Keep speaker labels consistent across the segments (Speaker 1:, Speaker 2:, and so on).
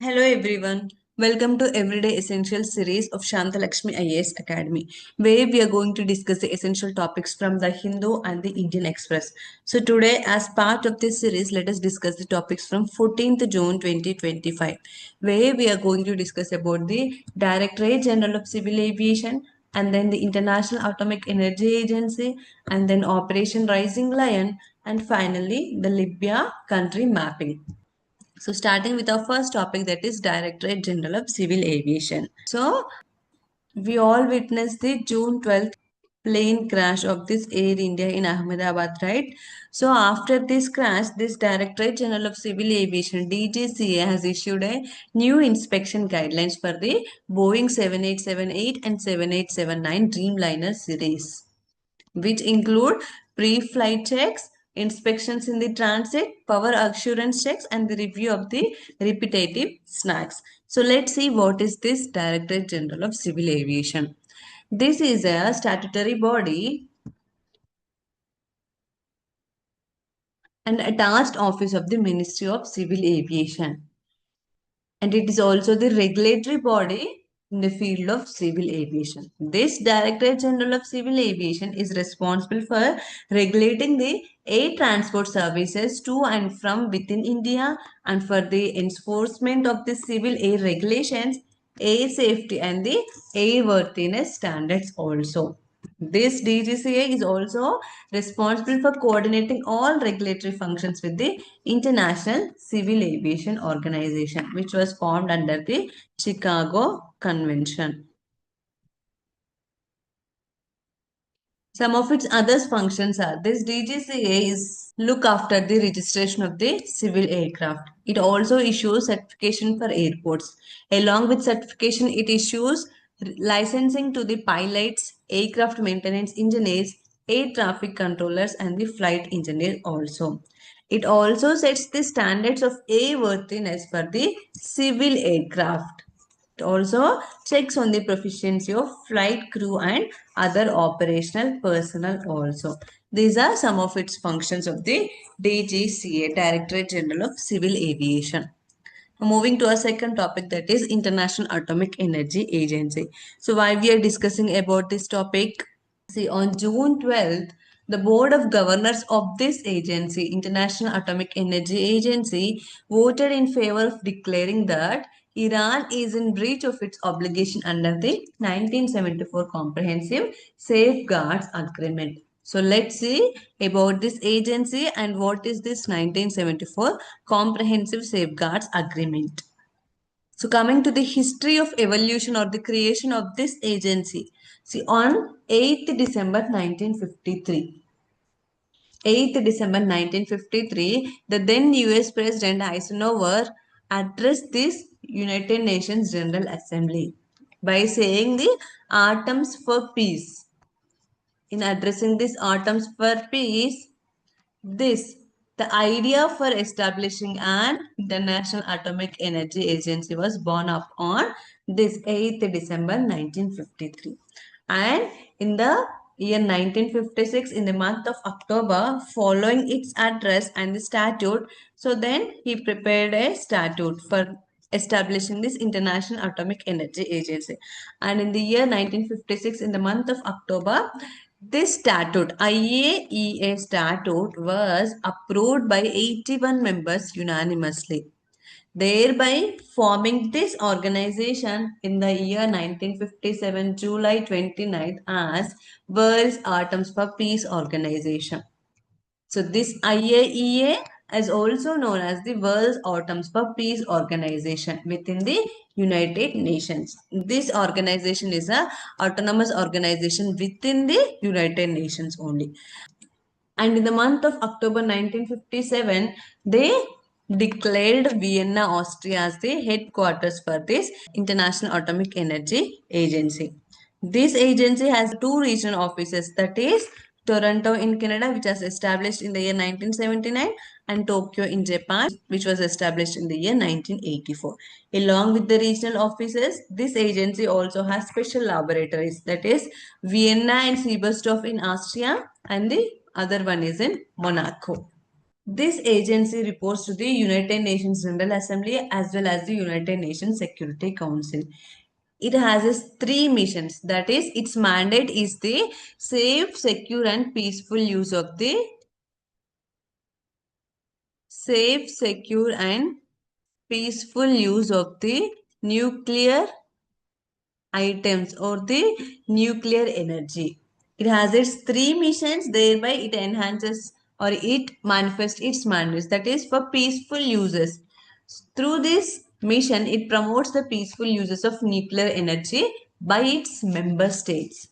Speaker 1: Hello everyone. Welcome to Everyday Essentials series of Shantha Lakshmi IAS Academy, where we are going to discuss the essential topics from the Hindu and the Indian Express. So today, as part of this series, let us discuss the topics from 14th June 2025, where we are going to discuss about the Directorate General of Civil Aviation, and then the International Atomic Energy Agency, and then Operation Rising Lion, and finally the Libya country mapping. So starting with our first topic, that is Directorate General of Civil Aviation. So we all witnessed the June 12th plane crash of this Air India in Ahmedabad, right? So after this crash, this Directorate General of Civil Aviation DGCA has issued a new inspection guidelines for the Boeing 7878 and 7879 Dreamliner series, which include pre-flight checks, inspections in the transit, power assurance checks, and the review of the repetitive snacks. So let's see what is this Directorate General of Civil Aviation. This is a statutory body and attached office of the Ministry of Civil Aviation, and it is also the regulatory body in the field of civil aviation. This Directorate General of Civil Aviation is responsible for regulating the air transport services to and from within India, and for the enforcement of the civil air regulations, air safety, and the airworthiness standards also. This DGCA is also responsible for coordinating all regulatory functions with the International Civil Aviation Organization, which was formed under the Chicago Convention. Some of its other functions are, this DGCA is look after the registration of the civil aircraft. It also issues certification for airports. Along with certification, it issues licensing to the pilots, aircraft maintenance engineers, air traffic controllers, and the flight engineer also. It also sets the standards of airworthiness for the civil aircraft. It also checks on the proficiency of flight crew and other operational personnel also. These are some of its functions of the DGCA, Directorate General of Civil Aviation. Moving to our second topic, that is International Atomic Energy Agency. So why we are discussing about this topic? See, on June 12th, the Board of Governors of this agency, International Atomic Energy Agency, voted in favor of declaring that Iran is in breach of its obligation under the 1974 Comprehensive Safeguards Agreement. So let's see about this agency and what is this 1974 Comprehensive Safeguards Agreement. So coming to the history of evolution or the creation of this agency. See, on 8th December 1953. 8th December 1953, the then US President Eisenhower addressed this United Nations General Assembly by saying the atoms for peace. In addressing this atoms for peace, the idea for establishing an International Atomic Energy Agency was born up on this 8th December 1953. And in the year 1956, in the month of October, following its address and the statute, so then he prepared a statute for establishing this International Atomic Energy Agency. And in the year 1956, in the month of October, this statute, IAEA statute, was approved by 81 members unanimously, thereby forming this organization in the year 1957, July 29th, as World's Atoms for Peace Organization. So this IAEA is also known as the World's Atoms for Peace Organization within the United Nations. This organization is a autonomous organization within the United Nations only. And in the month of October 1957, they declared Vienna, Austria as the headquarters for this International Atomic Energy Agency. This agency has two regional offices, that is Toronto in Canada, which was established in the year 1979, and Tokyo in Japan, which was established in the year 1984. Along with the regional offices, this agency also has special laboratories, that is Vienna and Sebersdorf in Austria, and the other one is in Monaco. This agency reports to the United Nations General Assembly as well as the United Nations Security Council. It has its three missions. That is, its mandate is the safe, secure, and peaceful use of the safe, secure, and peaceful use of the nuclear items or the nuclear energy. It has its three missions, thereby it enhances or it manifests its mandates, that is for peaceful uses. Through this mission, it promotes the peaceful uses of nuclear energy by its member states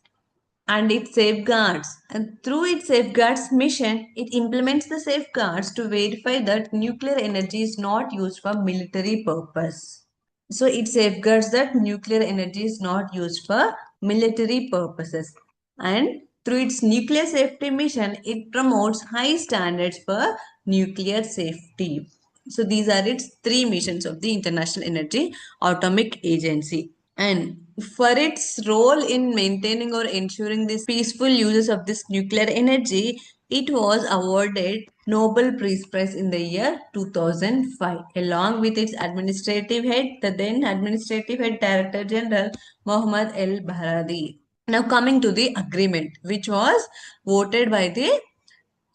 Speaker 1: and it safeguards. And through its safeguards mission, it implements the safeguards to verify that nuclear energy is not used for military purpose. So it safeguards that nuclear energy is not used for military purposes. And through its nuclear safety mission, it promotes high standards for nuclear safety. So these are its three missions of the International Energy Atomic Agency. And for its role in maintaining or ensuring this peaceful uses of this nuclear energy, it was awarded Nobel Peace Prize in the year 2005, along with its administrative head, the then administrative head Director General Mohammad El Bahradi. Now coming to the agreement, which was voted by the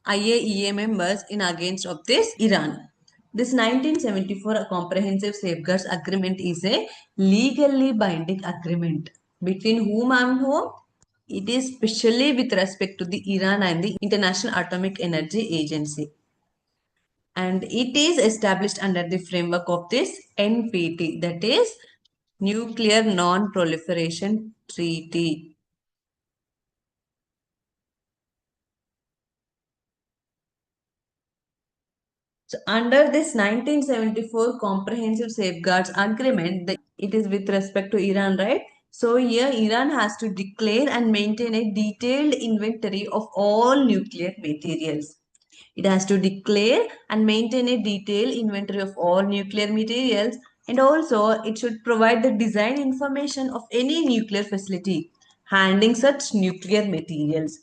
Speaker 1: IAEA members in against of this Iran. This 1974 Comprehensive Safeguards Agreement is a legally binding agreement between whom and whom? It is specially with respect to the Iran and the International Atomic Energy Agency. And it is established under the framework of this NPT, that is Nuclear Non-Proliferation Treaty. So under this 1974 Comprehensive Safeguards Agreement, it is with respect to Iran, right? So here Iran has to declare and maintain a detailed inventory of all nuclear materials. It has to declare and maintain a detailed inventory of all nuclear materials, and also it should provide the design information of any nuclear facility handling such nuclear materials.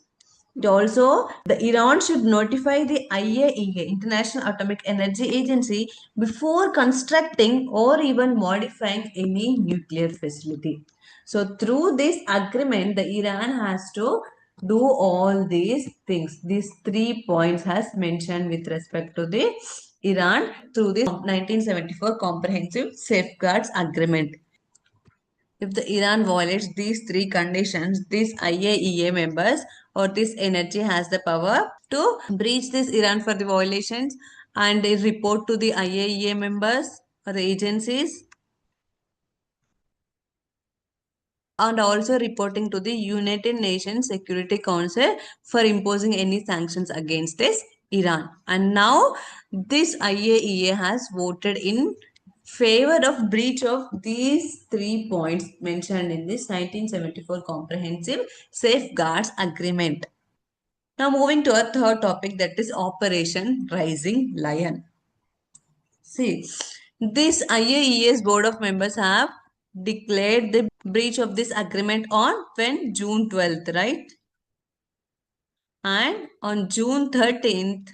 Speaker 1: It also, the Iran should notify the IAEA, International Atomic Energy Agency, before constructing or even modifying any nuclear facility. So through this agreement, the Iran has to do all these things. These 3 points has mentioned with respect to the Iran through this 1974 Comprehensive Safeguards Agreement. If the Iran violates these three conditions, these IAEA members or this energy has the power to breach this Iran for the violations and they report to the IAEA members or the agencies and also reporting to the United Nations Security Council for imposing any sanctions against this Iran. And now this IAEA has voted in favor of breach of these 3 points mentioned in this 1974 Comprehensive Safeguards Agreement. Now moving to our third topic, that is Operation Rising Lion. See, this IAEA's board of members have declared the breach of this agreement on when June 12th, right? And on June 13th,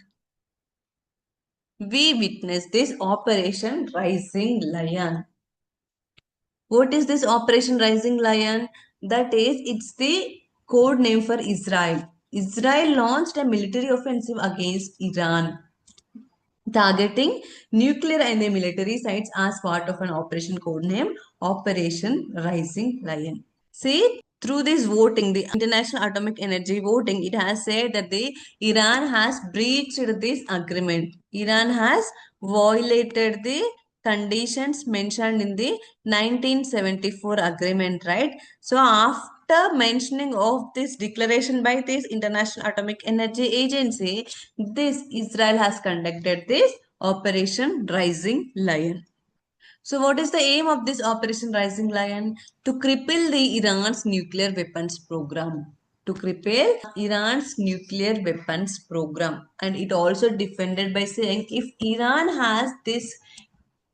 Speaker 1: we witnessed this Operation Rising Lion. What is this Operation Rising Lion? That is, it's the code name for Israel. Israel launched a military offensive against Iran, targeting nuclear and the military sites as part of an operation codenamed Operation Rising Lion. See, through this voting, the International Atomic Energy voting, it has said that the Iran has breached this agreement. Iran has violated the conditions mentioned in the 1974 agreement, right? So after mentioning of this declaration by this International Atomic Energy Agency, this Israel has conducted this Operation Rising Lion. So what is the aim of this Operation Rising Lion? To cripple the Iran's nuclear weapons program. To cripple Iran's nuclear weapons program. And it also defended by saying if Iran has this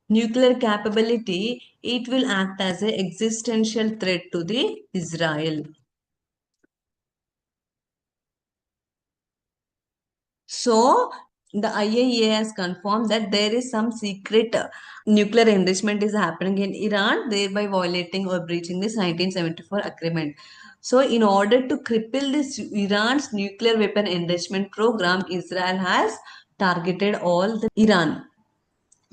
Speaker 1: nuclear capability, it will act as an existential threat to the Israel. So the IAEA has confirmed that there is some secret nuclear enrichment is happening in Iran, thereby violating or breaching this 1974 agreement. So, in order to cripple this Iran's nuclear weapon enrichment program, Israel has targeted all the Iran.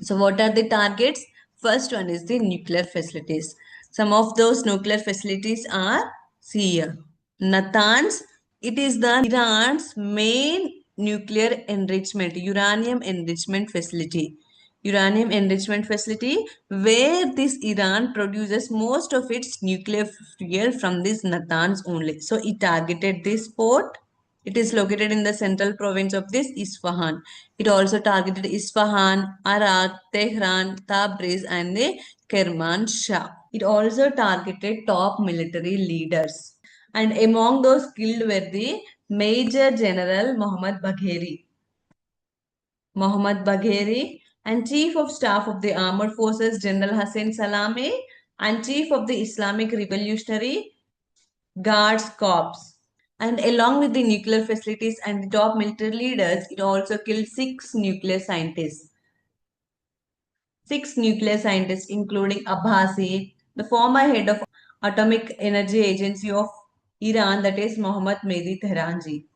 Speaker 1: So, what are the targets? First one is the nuclear facilities. Some of those nuclear facilities are, see here, Natanz. It is the Iran's main nuclear enrichment, uranium enrichment facility. Uranium enrichment facility where this Iran produces most of its nuclear fuel from this Natanz only. So it targeted this port. It is located in the central province of this Isfahan. It also targeted Isfahan, Arak, Tehran, Tabriz, and the Kermanshah. It also targeted top military leaders. And among those killed were the Major General Mohammad Bagheri, and Chief of Staff of the Armed Forces General Hussein Salami, and Chief of the Islamic Revolutionary Guards Corps. And along with the nuclear facilities and the top military leaders, it also killed six nuclear scientists. Six nuclear scientists, including Abbasi, the former head of Atomic Energy Agency of Iran, that is Mohammad Mehdi Tehranji.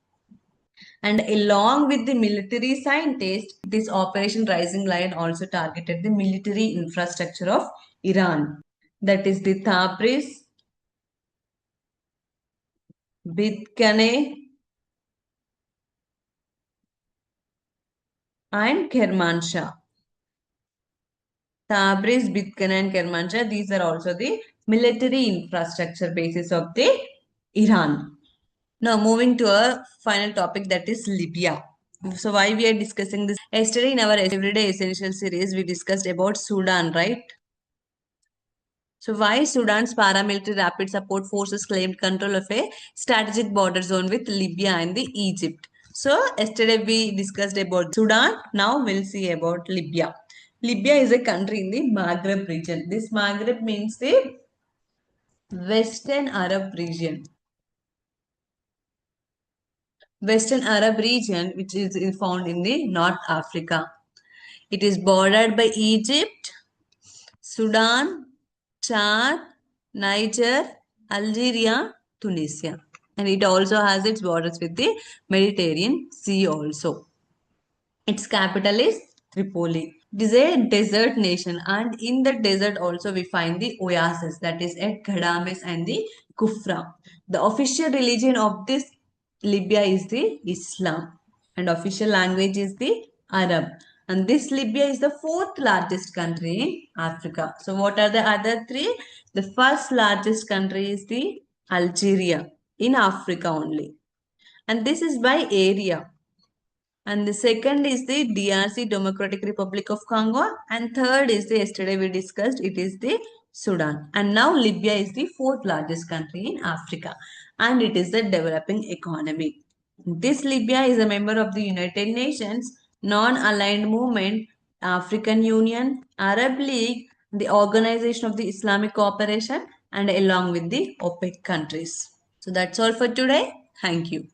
Speaker 1: And along with the military scientists, this Operation Rising Lion also targeted the military infrastructure of Iran. That is the Tabriz, Bidkane, and Kermanshah. Tabriz, Bidkane, and Kermanshah, these are also the military infrastructure bases of the Iran. Now moving to a final topic, that is Libya. So why we are discussing this? Yesterday in our Everyday Essential series, we discussed about Sudan, right? So why Sudan's paramilitary rapid support forces claimed control of a strategic border zone with Libya and the Egypt. So yesterday we discussed about Sudan. Now we'll see about Libya. Libya is a country in the Maghreb region. This Maghreb means the Western Arab region. Western Arab region, which is found in the North Africa. It is bordered by Egypt, Sudan, Chad, Niger, Algeria, Tunisia. And it also has its borders with the Mediterranean Sea also. Its capital is Tripoli. It is a desert nation, and in the desert also we find the oasis, that is at Ghadames and the Kufra. The official religion of this Libya is the Islam, and official language is the Arab. And this Libya is the fourth largest country in Africa. So what are the other three? The first largest country is the Algeria in Africa only. And this is by area. And the second is the DRC, Democratic Republic of Congo. And third is the, yesterday we discussed, it is the Sudan. And now Libya is the fourth largest country in Africa. And it is the developing economy. This Libya is a member of the United Nations, Non-Aligned Movement, African Union, Arab League, the Organization of the Islamic Cooperation, and along with the OPEC countries. So that's all for today. Thank you.